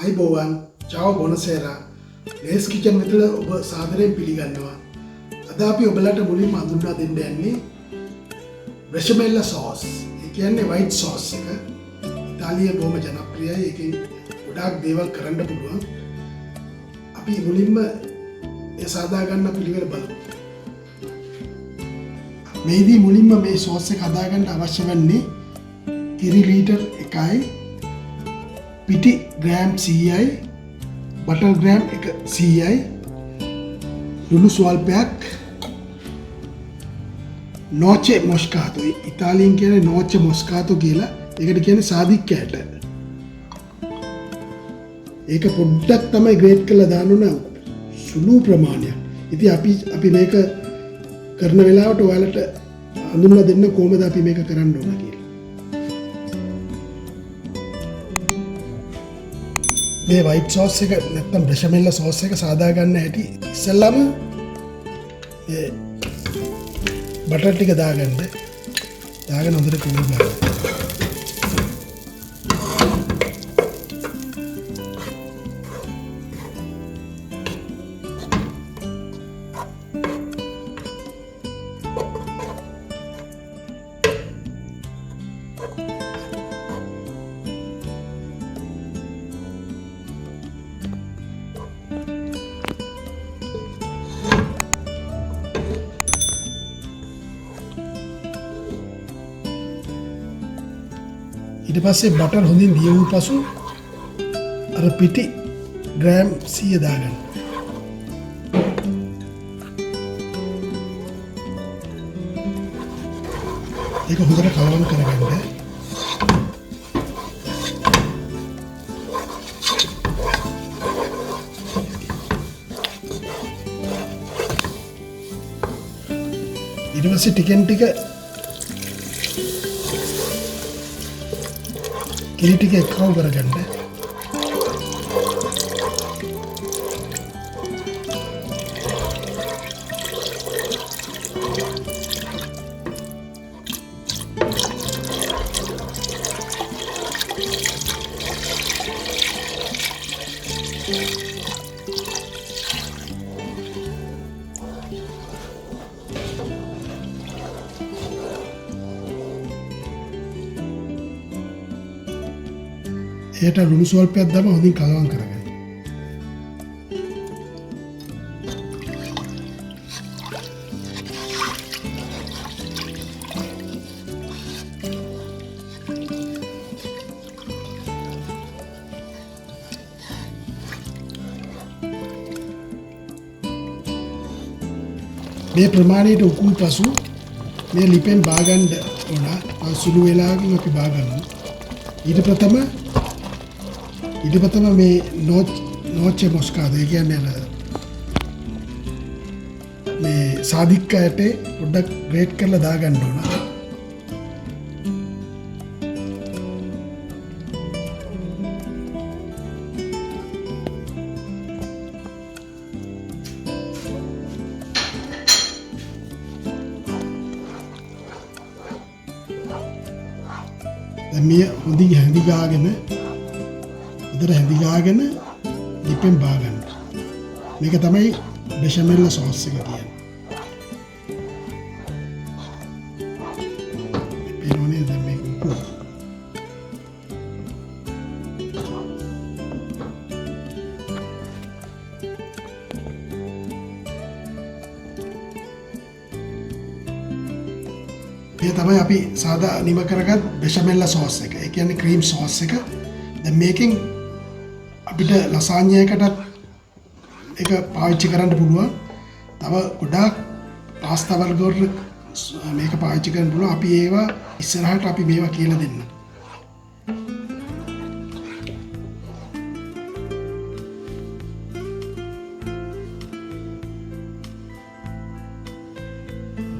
අයිබෝවන් චාව බොනසේරා ලේස් කිචන් වෙතට ඔබ සාදරයෙන් පිළිගන්නවා. අද අපි ඔබලට මුලින්ම හඳුන්වා දෙන්න යන්නේ බෙෂමෙල් සෝස්. ඒ කියන්නේ වයිට් සෝස් එක. ඉතාලියේ බොහොම ජනප්‍රියයි. ඒකෙන් ගොඩාක් දේවල් කරන්න පුළුවන්. අපි මුලින්ම ඒ සාදා ගන්න පිළිවෙල බලමු. මේදී මුලින්ම මේ සෝස් එක හදා ගන්න අවශ්‍ය වන්නේ කිරි ලීටර් 1යි, පිටි ග්‍රෑම් 100යි, බටර් ග්‍රෑම් 100යි, ලුණු ස්වල්පයක්, නෝචෙ මොස්කාතෝ. ඉතාලියෙන් කියන්නේ නෝචෙ මොස්කාතෝ කියලා. ඒකට කියන්නේ සාදික්කෑට. ඒක පොඩ්ඩක් තමයි ග්‍රේට් කරලා දාන්න ඕන, සුළු ප්‍රමාණයක්. ඉතින් අපි මේක කරන වෙලාවට ඔයාලට හඳුන්වා දෙන්න කොහොමද අපි මේක කරන්න ඕන කියලා. මේ වයිට් සෝස් එක නැත්නම් බෙෂමෙල් සෝස් එක සාදා ගන්න හැටි ඉස්සෙල්ලාම මේ බටර් ටික දාගන්න. දාගෙන හොඳට කුණු ගන්න. ඊට පස්සේ බටර් හොඳින් දිය වූ පසු අර පිටි ග්‍රෑම් 100 දාගන්න. ඒක හොඳට කලවම් කරගන්න. ඊට පස්සේ ටිකෙන් ටික කිරි ටික එක්කව කරගන්න. ඒට ලුණු ස්වල්පයක් දාම හොඳින් කලවම් කරගන්න. මේ ප්‍රමාණයට උකුල් පසු මේ ලිපෙන් බාගන්න ඕන. සුළු වෙලාවකින් අපි බාගන්නවා. ඊට ප්‍රථම මේ නෝචෙ මොස්කාතෝ. ඒ කියන්නේ මේ සාදික්කයට පොඩ්ඩක් ග්‍රේට් කරලා දාගන්න ඕන. දැන් මේ හොඳින් හැඳි ගාගෙන හැඳිගාගෙන ලිපෙන් බාගන්න. මේක තමයි බෙෂමෙල් සෝස් එක කියන්නේ. පේනෝනේ දැන් මේක උකුල. මේ තමයි අපි සාදා නිම කරගත් බෙෂමෙල් සෝස් එක. ඒ කියන්නේ ක්‍රීම් සෝස් එක. දැන් මේකෙන් අපිට ලසාඤ්ඤයකටත් ඒක පාවිච්චි කරන්න පුළුවන්. තව ගොඩාක් පාස්තා වර්ග වලට මේක පාවිච්චි කරන්න පුළුවන්. අපි ඒවා ඉස්සරහට අපි මේවා කියලා දෙන්න.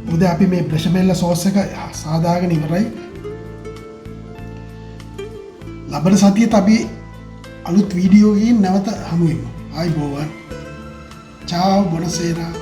මොකද අපි මේ බෙෂමෙල් සෝස් එක සාදාගෙන ඉවරයි. ලබන සතියේත් අපි අලුත් වීඩියෝ එකකින් නැවත හමු වෙමු. ආයිබෝවන්. චාව් බොනසේරා.